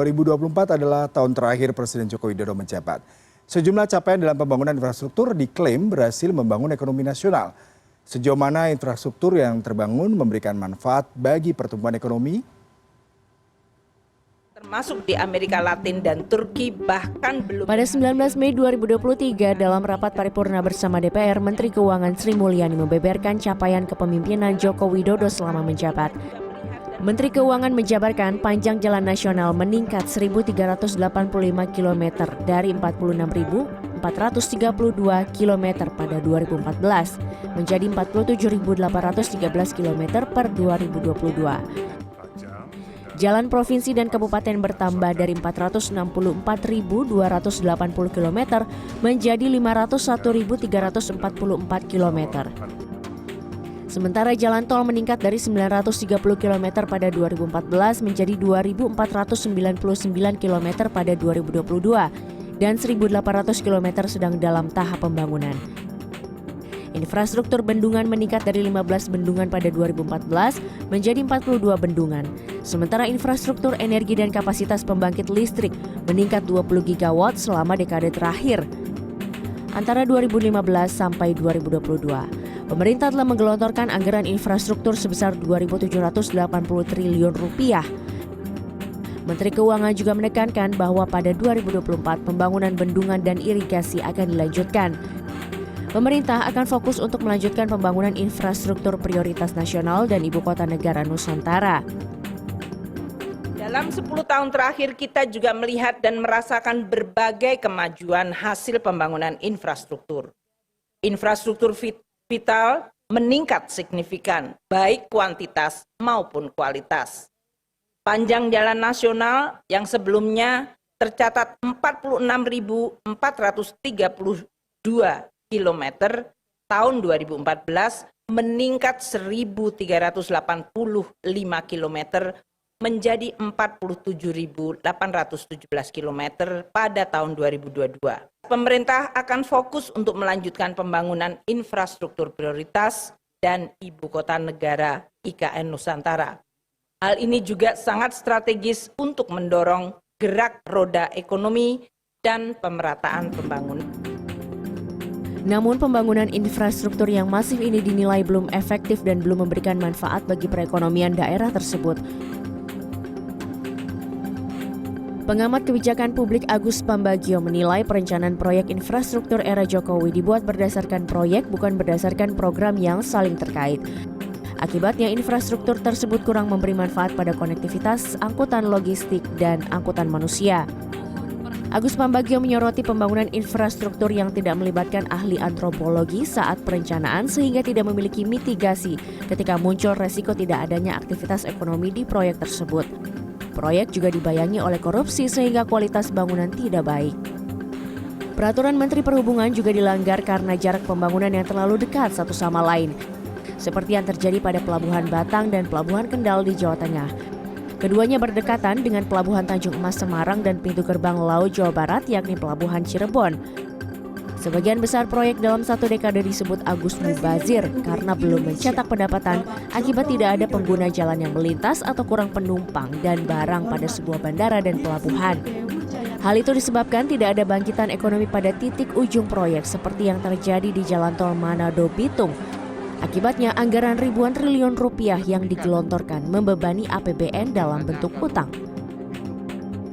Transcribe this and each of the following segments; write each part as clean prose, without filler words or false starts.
2024 adalah tahun terakhir Presiden Joko Widodo menjabat. Sejumlah capaian dalam pembangunan infrastruktur diklaim berhasil membangun ekonomi nasional. Sejauh mana infrastruktur yang terbangun memberikan manfaat bagi pertumbuhan ekonomi? Termasuk di Amerika Latin dan Turki bahkan belum. Pada 19 Mei 2023 dalam rapat paripurna bersama DPR, Menteri Keuangan Sri Mulyani membeberkan capaian kepemimpinan Joko Widodo selama menjabat. Menteri Keuangan menjabarkan panjang jalan nasional meningkat 1.385 km dari 46.432 km pada 2014 menjadi 47.813 km per 2022. Jalan provinsi dan kabupaten bertambah dari 464.280 km menjadi 501.344 km. Sementara jalan tol meningkat dari 930 km pada 2014 menjadi 2.499 km pada 2022 dan 1.800 km sedang dalam tahap pembangunan. Infrastruktur bendungan meningkat dari 15 bendungan pada 2014 menjadi 42 bendungan. Sementara infrastruktur energi dan kapasitas pembangkit listrik meningkat 20 gigawatt selama dekade terakhir antara 2015 sampai 2022. Pemerintah telah menggelontorkan anggaran infrastruktur sebesar 2.780 triliun rupiah. Menteri Keuangan juga menekankan bahwa pada 2024 pembangunan bendungan dan irigasi akan dilanjutkan. Pemerintah akan fokus untuk melanjutkan pembangunan infrastruktur prioritas nasional dan ibu kota negara Nusantara. Dalam 10 tahun terakhir kita juga melihat dan merasakan berbagai kemajuan hasil pembangunan infrastruktur. Infrastruktur vital meningkat signifikan, baik kuantitas maupun kualitas. Panjang jalan nasional yang sebelumnya tercatat 46.432 km tahun 2014 meningkat 1.385 km menjadi 47.817 km pada tahun 2022. Pemerintah akan fokus untuk melanjutkan pembangunan infrastruktur prioritas dan ibu kota negara IKN Nusantara. Hal ini juga sangat strategis untuk mendorong gerak roda ekonomi dan pemerataan pembangunan. Namun pembangunan infrastruktur yang masif ini dinilai belum efektif dan belum memberikan manfaat bagi perekonomian daerah tersebut. Pengamat kebijakan publik Agus Pambagio menilai perencanaan proyek infrastruktur era Jokowi dibuat berdasarkan proyek bukan berdasarkan program yang saling terkait. Akibatnya infrastruktur tersebut kurang memberi manfaat pada konektivitas, angkutan logistik, dan angkutan manusia. Agus Pambagio menyoroti pembangunan infrastruktur yang tidak melibatkan ahli antropologi saat perencanaan sehingga tidak memiliki mitigasi ketika muncul resiko tidak adanya aktivitas ekonomi di proyek tersebut. Proyek juga dibayangi oleh korupsi sehingga kualitas bangunan tidak baik. Peraturan Menteri Perhubungan juga dilanggar karena jarak pembangunan yang terlalu dekat satu sama lain, seperti yang terjadi pada Pelabuhan Batang dan Pelabuhan Kendal di Jawa Tengah. Keduanya berdekatan dengan Pelabuhan Tanjung Emas Semarang dan pintu gerbang laut Jawa Barat yakni Pelabuhan Cirebon. Sebagian besar proyek dalam satu dekade disebut Agus mubazir karena belum mencetak pendapatan akibat tidak ada pengguna jalan yang melintas atau kurang penumpang dan barang pada sebuah bandara dan pelabuhan. Hal itu disebabkan tidak ada bangkitan ekonomi pada titik ujung proyek seperti yang terjadi di Jalan Tol Manado-Bitung. Akibatnya anggaran ribuan triliun rupiah yang digelontorkan membebani APBN dalam bentuk utang.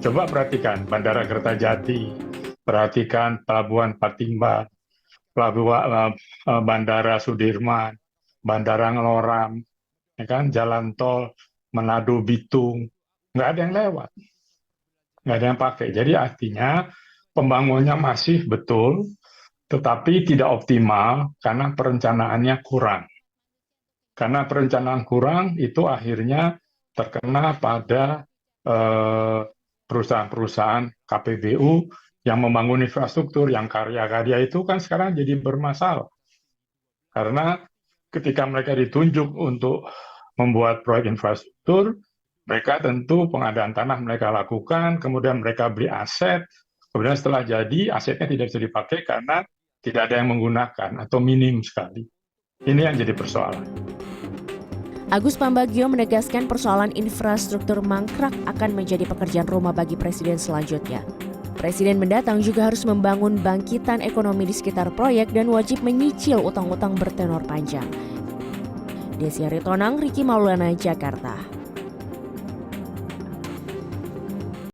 Coba perhatikan Bandara Kertajati, perhatikan Pelabuhan Patimban, Bandara Sudirman, Bandara Ngeloram, ya kan, Jalan Tol Manado Bitung, nggak ada yang lewat, nggak ada yang pakai. Jadi artinya pembangunannya masih betul, tetapi tidak optimal karena perencanaannya kurang. Karena perencanaan kurang itu akhirnya terkena pada perusahaan-perusahaan KPBU yang membangun infrastruktur, yang karya-karya itu kan sekarang jadi bermasalah. Karena ketika mereka ditunjuk untuk membuat proyek infrastruktur, mereka tentu pengadaan tanah mereka lakukan, kemudian mereka beli aset, kemudian setelah jadi asetnya tidak bisa dipakai karena tidak ada yang menggunakan atau minim sekali. Ini yang jadi persoalan. Agus Pambagio menegaskan persoalan infrastruktur mangkrak akan menjadi pekerjaan rumah bagi presiden selanjutnya. Presiden mendatang juga harus membangun bangkitan ekonomi di sekitar proyek dan wajib menyicil utang-utang bertenor panjang. Desi Aritonang, Riki Maulana, Jakarta.